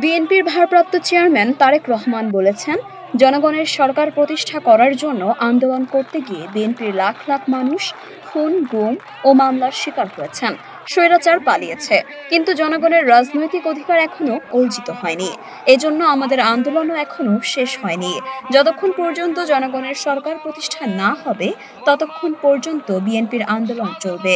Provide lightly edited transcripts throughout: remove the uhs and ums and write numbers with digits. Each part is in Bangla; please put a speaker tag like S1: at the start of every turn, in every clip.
S1: বিএনপির ভারপ্রাপ্ত চেয়ারম্যান তারেক রহমান বলেছেন, জনগণের সরকার প্রতিষ্ঠা করার জন্য আন্দোলন করতে গিয়ে বিএনপির লাখ লাখ মানুষ খুন, গুম ও মামলার শিকার হয়েছেন। স্বৈরাচার পালিয়েছে, কিন্তু জনগণের রাজনৈতিক অধিকার এখনো অর্জিত হয়নি। এজন্য আমাদের আন্দোলনও এখনো শেষ হয়নি। যতক্ষণ পর্যন্ত জনগণের সরকার প্রতিষ্ঠা না হবে, ততক্ষণ পর্যন্ত বিএনপির আন্দোলন চলবে।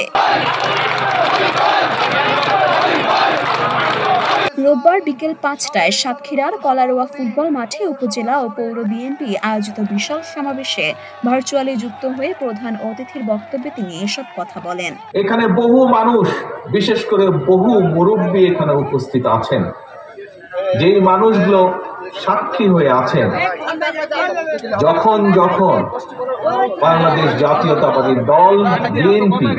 S1: রোববার বিকেল ৫টায় সাতক্ষীরার কলারোয়া ফুটবল মাঠে উপজেলা ও পৌর বিএনপি আয়োজিত বিশাল সমাবেশে ভার্চুয়ালি যুক্ত হয়ে প্রধান অতিথির বক্তব্যে তিনি এসব কথা বলেন।
S2: এখানে বহু মানুষ, বিশেষ করে বহু মুরব্বী এখানে উপস্থিত আছেন, যেই মানুষগুলো সাক্ষী হয়ে আছেন যখন বাংলাদেশ জাতীয়তাবাদী দল বিএনপি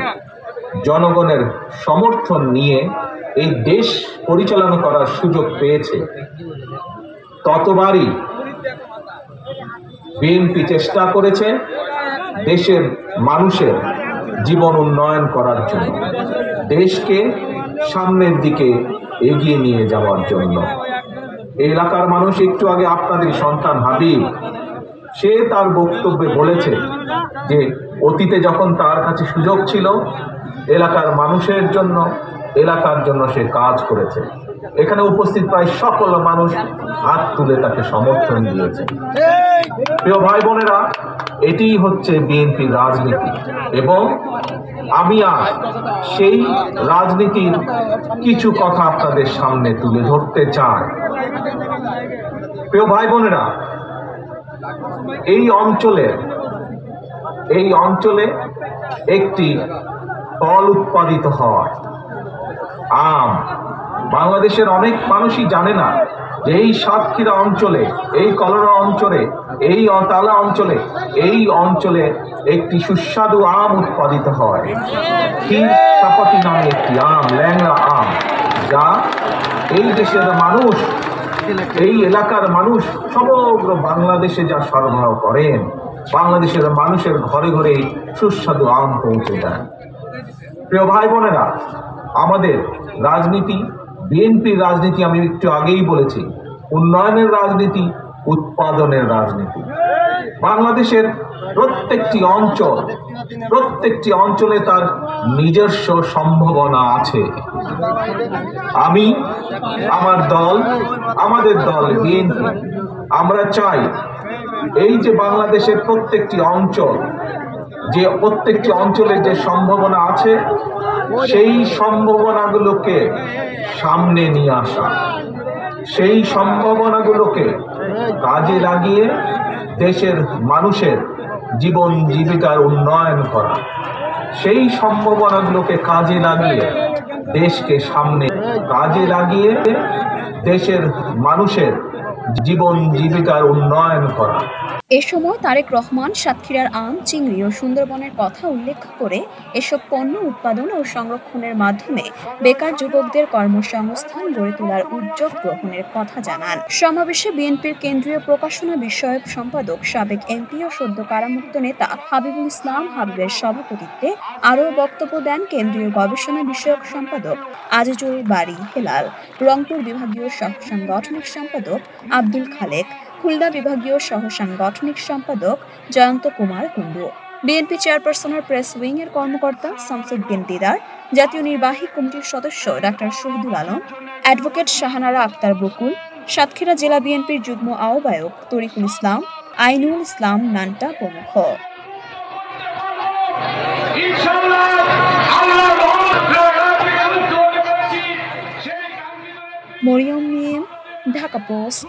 S2: জনগণের সমর্থন নিয়ে এই দেশ পরিচালনা করার সুযোগ পেয়েছে, ততবারই বিএনপি চেষ্টা করেছে দেশের মানুষের জীবন উন্নয়ন করার জন্য, দেশকে সামনের দিকে এগিয়ে নিয়ে যাওয়ার জন্য। এই এলাকার মানুষ, একটু আগে আপনাদের সন্তান হাবিব, সে তার বক্তব্যে বলেছে যে অতীতে যখন তার কাছে সুযোগ ছিল এলাকার মানুষের জন্য, এলাকার জন্য সে কাজ করেছে। এখানে উপস্থিত প্রায় সকল মানুষ হাত তুলে তাকে সমর্থন দিয়েছে। প্রিয় ভাই বোনেরা, এটি হচ্ছে বিএনপির রাজনীতি এবং আমি আজ সেই রাজনীতির কিছু কথা আপনাদের সামনে তুলে ধরতে চাই। প্রিয় ভাই বোনেরা, এই অঞ্চলে একটি ফল উৎপাদিত হয়, আম। বাংলাদেশের অনেক মানুষই জানে না যে এই সাতক্ষীরা অঞ্চলে, এই কলারোয়া অঞ্চলে, এই তালা অঞ্চলে, এই অঞ্চলে একটি সুস্বাদু আম উৎপাদিত হয়, ক্ষীর সাপাটি নামে একটি আম, ল্যাংড়া আম, যা এই দেশের মানুষ, এই এলাকার মানুষ সমগ্র বাংলাদেশে যা সরবরাহ করেন, বাংলাদেশের মানুষের ঘরে ঘরে সুস্বাদু আম পৌঁছে দেয়। প্রিয় ভাই বোনেরা, আমাদের রাজনীতি, বিএনপির রাজনীতি, আমি একটু আগেই বলেছি, উন্নয়নের রাজনীতি, উৎপাদনের রাজনীতি। বাংলাদেশের প্রত্যেকটি অঞ্চলে তার নিজস্ব সম্ভাবনা আছে। আমাদের দল বিএনপি, আমরা চাই এই যে বাংলাদেশের প্রত্যেকটি অঞ্চলের যে সম্ভাবনা আছে, সেই সম্ভাবনাগুলোকে সামনে নিয়ে আসা, সেই সম্ভাবনাগুলোকে কাজে লাগিয়ে দেশের মানুষের জীবন জীবিকার উন্নয়ন করা, সেই সম্ভাবনাগুলোকে কাজে লাগিয়ে দেশকে সামনে, কাজে লাগিয়ে দেশের মানুষের জীবন জীবিকার উন্নয়ন করা।
S1: এ সময় তারেক রহমান সাতক্ষীরার আম, চিংড়ি ও সুন্দরবনের কথা উল্লেখ করে এসব পণ্য উৎপাদন ও সংরক্ষণের মাধ্যমে বেকার যুবকদের কর্মসংস্থান গড়ে তোলার উদ্যোগ গ্রহণের কথা জানান। সমাবেশে বিএনপির কেন্দ্রীয় প্রকাশনা বিষয়ক সম্পাদক, সাবেক এমপি ও সদ্য কারামুক্ত নেতা হাবিবুল ইসলাম হাবিবের সভাপতিত্বে আরও বক্তব্য দেন কেন্দ্রীয় গবেষণা বিষয়ক সম্পাদক আজিজুল বারী হেলাল, রংপুর বিভাগীয় সহ সাংগঠনিক সম্পাদক আব্দুল খালেক, খুলনা বিভাগীয় সহ সাংগঠনিক সম্পাদক জয়ন্ত কুমার কুণ্ডু, বিএনপি চেয়ারপারসনের প্রেস উইং এর কর্মকর্তা শামসুদ্দিন দিদার, জাতীয় নির্বাহী কমিটির সদস্য ডাক্তার শহীদুল আলম, অ্যাডভোকেট শাহানারা আক্তার বকুল, সাতক্ষীরা জেলা বিএনপির যুগ্ম আহ্বায়ক তরিকুল ইসলাম, আইনুল ইসলাম নান্টা প্রমুখ। মরিয়ম মিম, ঢাকা পোস্ট।